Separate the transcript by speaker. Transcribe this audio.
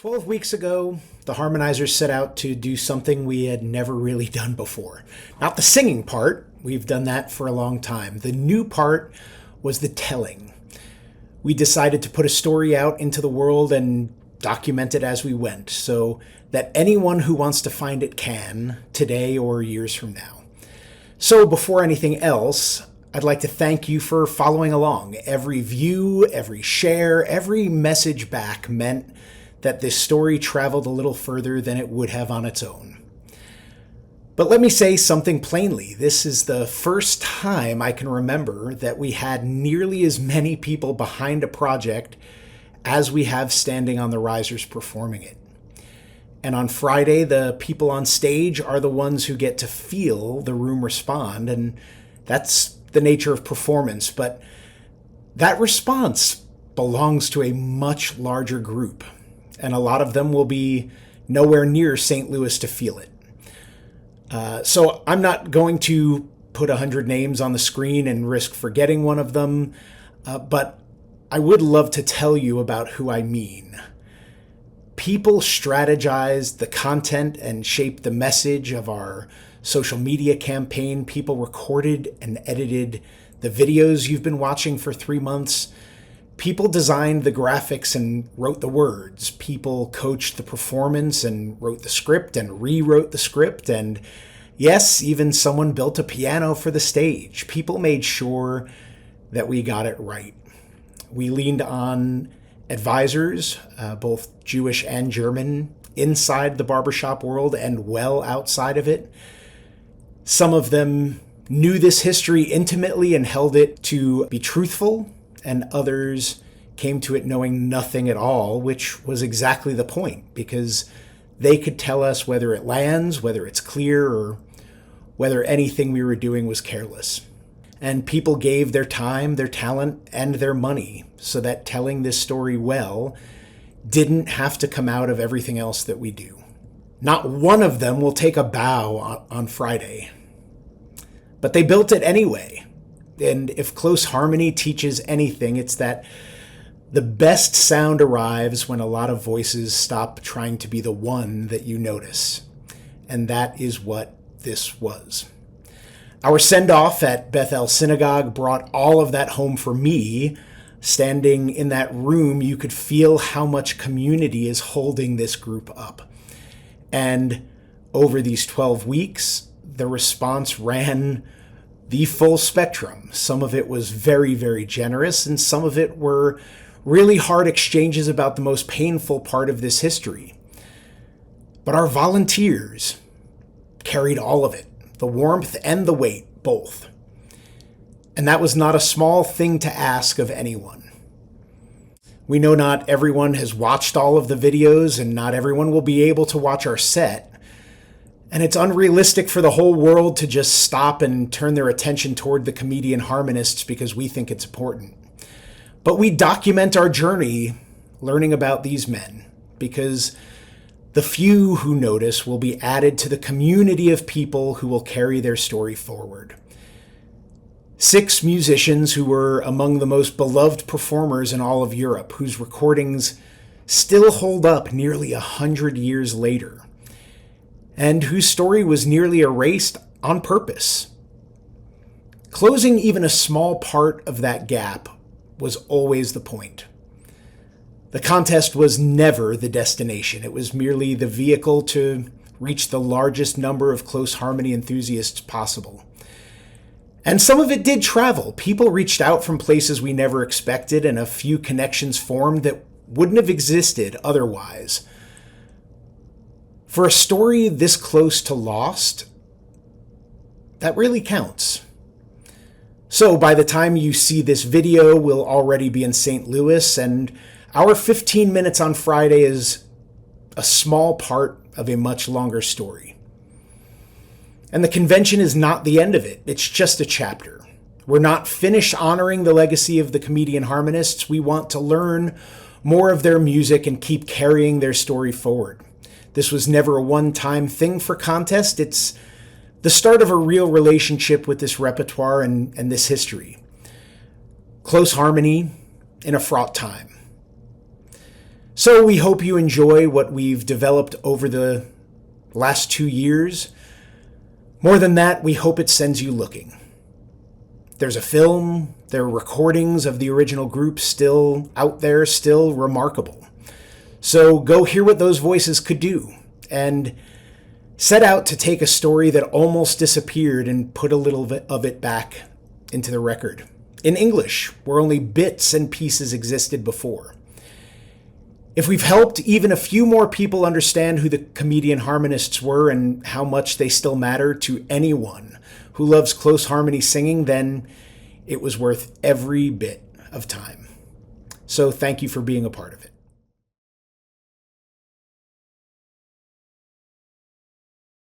Speaker 1: 12 weeks ago, the Harmonizers set out to do something we had never really done before. Not the singing part, we've done that for a long time. The new part was the telling. We decided to put a story out into the world and document it as we went, so that anyone who wants to find it can, today or years from now. So before anything else, I'd like to thank you for following along. Every view, every share, every message back meant that this story traveled a little further than it would have on its own. But let me say something plainly. This is the first time I can remember that we had nearly as many people behind a project as we have standing on the risers performing it. And on Friday, the people on stage are the ones who get to feel the room respond, and that's the nature of performance. But that response belongs to a much larger group, and a lot of them will be nowhere near St. Louis to feel it. So I'm not going to put 100 names on the screen and risk forgetting one of them, but I would love to tell you about who I mean. People strategized the content and shaped the message of our social media campaign. People recorded and edited the videos you've been watching for 3 months. People designed the graphics and wrote the words. People coached the performance and wrote the script and rewrote the script. And yes, even someone built a piano for the stage. People made sure that we got it right. We leaned on advisors, both Jewish and German, inside the barbershop world and well outside of it. Some of them knew this history intimately and held it to be truthful, and others came to it knowing nothing at all, which was exactly the point, because they could tell us whether it lands, whether it's clear, or whether anything we were doing was careless. And people gave their time, their talent, and their money so that telling this story well didn't have to come out of everything else that we do. Not one of them will take a bow on Friday. But they built it anyway. And if close harmony teaches anything, it's that the best sound arrives when a lot of voices stop trying to be the one that you notice. And that is what this was. Our send-off at Bethel Synagogue brought all of that home for me. Standing in that room, you could feel how much community is holding this group up. And over these 12 weeks, the response ran the full spectrum. Some of it was very, very generous, and some of it were really hard exchanges about the most painful part of this history. But our volunteers carried all of it, the warmth and the weight, both. And that was not a small thing to ask of anyone. We know not everyone has watched all of the videos, and not everyone will be able to watch our set. And it's unrealistic for the whole world to just stop and turn their attention toward the Comedian Harmonists because we think it's important. But we document our journey learning about these men, because the few who notice will be added to the community of people who will carry their story forward. 6 musicians who were among the most beloved performers in all of Europe, whose recordings still hold up nearly 100 years later, and whose story was nearly erased on purpose. Closing even a small part of that gap was always the point. The contest was never the destination. It was merely the vehicle to reach the largest number of close harmony enthusiasts possible. And some of it did travel. People reached out from places we never expected, and a few connections formed that wouldn't have existed otherwise. For a story this close to lost, that really counts. So by the time you see this video, we'll already be in St. Louis, and our 15 minutes on Friday is a small part of a much longer story. And the convention is not the end of it. It's just a chapter. We're not finished honoring the legacy of the Comedian Harmonists. We want to learn more of their music and keep carrying their story forward. This was never a one-time thing for contest. It's the start of a real relationship with this repertoire and this history. Close harmony in a fraught time. So we hope you enjoy what we've developed over the last 2 years. More than that, we hope it sends you looking. There's a film, there are recordings of the original group still out there, still remarkable. So go hear what those voices could do, and set out to take a story that almost disappeared and put a little bit of it back into the record. In English, where only bits and pieces existed before. If we've helped even a few more people understand who the Comedian Harmonists were and how much they still matter to anyone who loves close harmony singing, then it was worth every bit of time. So thank you for being a part of it.